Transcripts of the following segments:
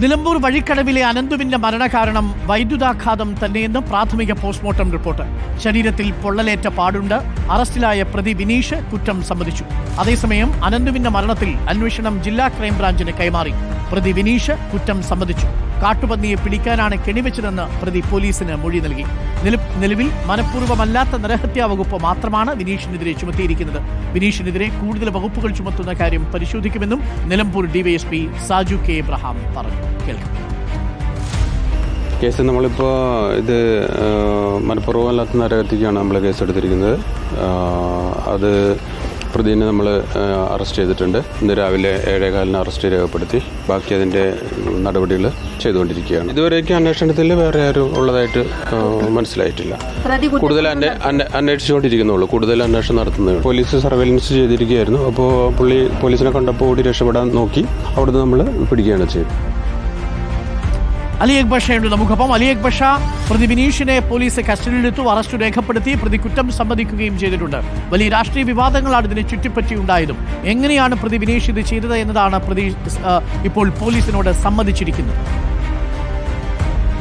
നിലമ്പൂർ വഴിക്കടവിലെ അനന്തുവിന്റെ മരണകാരണം വൈദ്യുതാഘാതം തന്നെയെന്ന് പ്രാഥമിക പോസ്റ്റ്മോർട്ടം റിപ്പോർട്ട്. ശരീരത്തിൽ പൊള്ളലേറ്റ പാടുണ്ട്. അറസ്റ്റിലായ പ്രതി വിനീഷ് കുറ്റം സമ്മതിച്ചു. അതേസമയം അനന്തുവിന്റെ മരണത്തിൽ അന്വേഷണം ജില്ലാ ക്രൈംബ്രാഞ്ചിന് കൈമാറി. പ്രതി വിനീഷ് കുറ്റം സമ്മതിച്ചു. കാട്ടുപന്നിയെ പിടിക്കാനാണ് കെണിവെച്ചതെന്ന് പ്രതി പോലീസിന് മൊഴി നൽകി. നിലവിൽ മനഃപൂർവ്വമല്ലാത്ത നരഹത്യാ വകുപ്പ് മാത്രമാണ് വിനീഷിനെതിരെ ചുമത്തിയിരിക്കുന്നത്. വിനീഷിനെതിരെ കൂടുതൽ വകുപ്പുകൾ ചുമത്തുന്ന കാര്യം പരിശോധിക്കുമെന്നും Nilambur DYSP Saju K Abraham പറഞ്ഞു. കേൾക്കാം. കേസ് നമ്മളിപ്പോൾ ഇത് മനഃപൂർവ്വമല്ലാത്ത നരഹത്യക്കാണ് നമ്മൾ കേസെടുത്തിരിക്കുന്നത്. അത് പ്രതിനെ നമ്മൾ അറസ്റ്റ് ചെയ്തിട്ടുണ്ട്. ഇന്ന് രാവിലെ 7:15 അറസ്റ്റ് രേഖപ്പെടുത്തി. ബാക്കി അതിൻ്റെ നടപടികൾ ചെയ്തുകൊണ്ടിരിക്കുകയാണ്. ഇതുവരേക്കും അന്വേഷണത്തിൽ വേറെ ആരും ഉള്ളതായിട്ട് മനസ്സിലായിട്ടില്ല. കൂടുതൽ അന്വേഷിച്ചുകൊണ്ടിരിക്കുന്നുള്ളൂ. കൂടുതൽ അന്വേഷണം നടത്തുന്നത് പോലീസ് സർവൈലൻസ് ചെയ്തിരിക്കുകയായിരുന്നു. അപ്പോൾ പോലീസിനെ കണ്ടപ്പോൾ ഓടി രക്ഷപ്പെടാൻ നോക്കി. അവിടുന്ന് നമ്മൾ പിടിക്കുകയാണ് ചെയ്തത്. അലി അക്ബർ ബഷയുണ്ട് നമുക്കൊപ്പം. അലി അക്ബർ ബഷ, പ്രതി വിനീഷിനെ പോലീസ് കസ്റ്റഡിയിലെടുത്തു. അറസ്റ്റ് രേഖപ്പെടുത്തി. പ്രതി കുറ്റം സമ്മതിക്കുകയും ചെയ്തിട്ടുണ്ട്. വലിയ രാഷ്ട്രീയ വിവാദങ്ങളാണ് ഇതിനെ ചുറ്റിപ്പറ്റിയുണ്ടായതും. എങ്ങനെയാണ് പ്രതി വിനീഷ് ഇത് ചെയ്തത് എന്നതാണ് പ്രതി ഇപ്പോൾ പോലീസിനോട് സമ്മതിച്ചിരിക്കുന്നത്.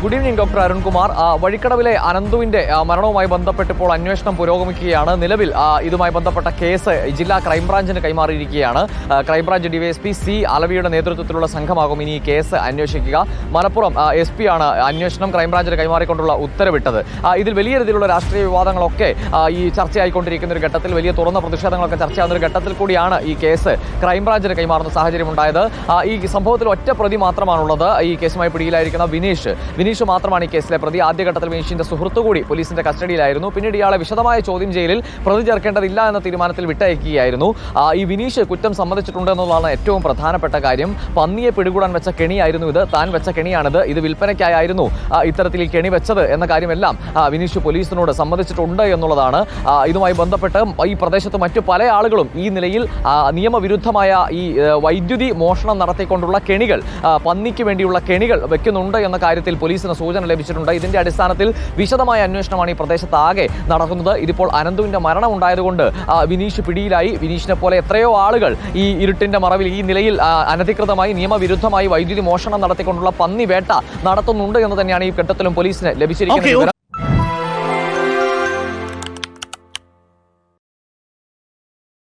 Good evening doctor Arunkumar. വഴിക്കടവിലെ അനന്തുവിന്റെ മരണവുമായി ബന്ധപ്പെട്ട് ഇപ്പോൾ അന്വേഷണം പുരോഗമിക്കുകയാണ്. നിലവിൽ ഇതുമായി ബന്ധപ്പെട്ട കേസ് ജില്ലാ ക്രൈംബ്രാഞ്ചിന് കൈമാറിയിരിക്കുകയാണ്. ക്രൈംബ്രാഞ്ച് ഡിവൈഎസ്പി സി അലവിയുടെ നേതൃത്വത്തിലുള്ള സംഘമാകും ഇനി ഈ കേസ് അന്വേഷിക്കുക. മലപ്പുറം SP ആണ് അന്വേഷണം ക്രൈംബ്രാഞ്ചിന് കൈമാറിക്കൊണ്ടുള്ള ഉത്തരവിട്ടത്. ഇതിൽ വലിയ രീതിയിലുള്ള രാഷ്ട്രീയ വിവാദങ്ങളൊക്കെ ഈ ചർച്ചയായിക്കൊണ്ടിരിക്കുന്ന ഒരു ഘട്ടത്തിൽ, വലിയ തുറന്ന പ്രതിഷേധങ്ങളൊക്കെ ചർച്ചയാകുന്ന ഒരു ഘട്ടത്തിൽ കൂടിയാണ് ഈ കേസ് ക്രൈംബ്രാഞ്ചിന് കൈമാറുന്ന സാഹചര്യം ഉണ്ടായത്. ഈ സംഭവത്തിൽ ഒറ്റ പ്രതി മാത്രമാണുള്ളത്. ഈ കേസുമായി പിടിയിലായിരിക്കുന്ന വിനീഷ് മാത്രമാണ് ഈ കേസിലെ പ്രതി. ആദ്യഘട്ടത്തിൽ വിനീഷിന്റെ സുഹൃത്തു കൂടി പോലീസിന്റെ കസ്റ്റഡിയിലായിരുന്നു. പിന്നീട് ഇയാളെ വിശദമായ ചോദ്യം ചെയ്യലിൽ പ്രതി ചേർക്കേണ്ടതില്ല എന്ന തീരുമാനത്തിൽ വിട്ടയക്കുകയായിരുന്നു. ഈ വിനീഷ് കുറ്റം സമ്മതിച്ചിട്ടുണ്ട് എന്നുള്ളതാണ് ഏറ്റവും പ്രധാനപ്പെട്ട കാര്യം. പന്നിയെ പിടികൂടാൻ വെച്ച കെണിയായിരുന്നു ഇത്. താൻ വെച്ച കെണിയാണിത്. ഇത് വിൽപ്പനയ്ക്കായിരുന്നു ഇത്തരത്തിൽ ഈ കെണി വെച്ചത് എന്ന കാര്യമെല്ലാം വിനീഷ് പോലീസിനോട് സമ്മതിച്ചിട്ടുണ്ട് എന്നുള്ളതാണ്. ഇതുമായി ബന്ധപ്പെട്ട് ഈ പ്രദേശത്ത് മറ്റു പല ആളുകളും ഈ നിലയിൽ നിയമവിരുദ്ധമായ ഈ വൈദ്യുതി മോഷണം നടത്തിക്കൊണ്ടുള്ള കെണികൾ, പന്നിക്ക് വേണ്ടിയുള്ള കെണികൾ വെക്കുന്നുണ്ട് എന്ന കാര്യത്തിൽ പോലീസിന് സൂചന ലഭിച്ചിട്ടുണ്ട്. ഇതിന്റെ അടിസ്ഥാനത്തിൽ വിശദമായ അന്വേഷണമാണ് ഈ പ്രദേശത്താകെ നടക്കുന്നത്. ഇതിപ്പോൾ അനന്തുവിന്റെ മരണം ഉണ്ടായതുകൊണ്ട് വിനീഷ് പിടിയിലായി. വിനീഷിനെ പോലെ എത്രയോ ആളുകൾ ഈ ഇരുട്ടിന്റെ മറവിൽ ഈ നിലയിൽ അനധികൃതമായി നിയമവിരുദ്ധമായി വൈദ്യുതി മോഷണം നടത്തിക്കൊണ്ടുള്ള പന്നി വേട്ട നടത്തുന്നുണ്ട് എന്ന് തന്നെയാണ് ഈ ഘട്ടത്തിലും പോലീസിന് ലഭിച്ചിരിക്കുന്നത്.